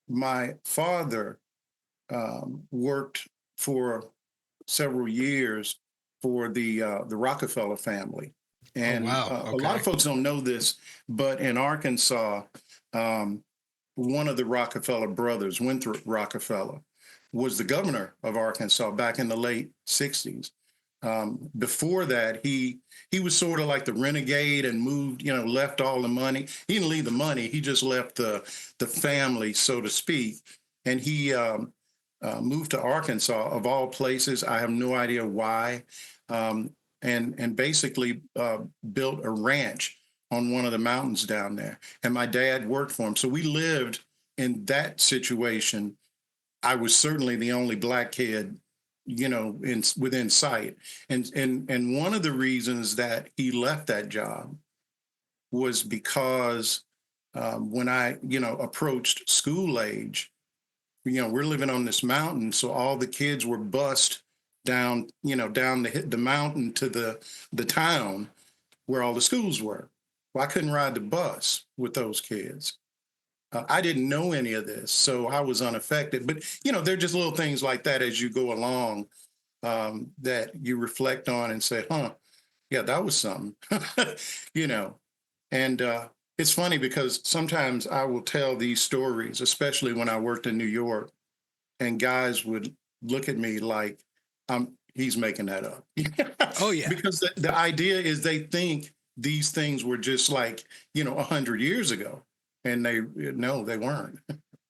my father worked for several years for the Rockefeller family, Oh, and wow. a lot Okay. of folks don't know this, but in Arkansas, um, one of the Rockefeller brothers, Winthrop Rockefeller, was the governor of Arkansas back in the late '60s. Before that, he was sort of like the renegade and moved, left all the money. He didn't leave the money; he just left the family, so to speak. And he moved to Arkansas, of all places. I have no idea why, and basically built a ranch on one of the mountains down there. And my dad worked for him, so we lived in that situation. I was certainly the only black kid, in within sight. And one of the reasons that he left that job was because when I, approached school age, we're living on this mountain, so all the kids were bused down, down the mountain to the town where all the schools were. Well, I couldn't ride the bus with those kids. I didn't know any of this, so I was unaffected. But they're just little things like that as you go along, that you reflect on and say, "Huh, yeah, that was something," you know. And it's funny because sometimes I will tell these stories, especially when I worked in New York, and guys would look at me like he's making that up, Oh, yeah. because the idea is they think these things were just like 100 years ago, and they no, they weren't.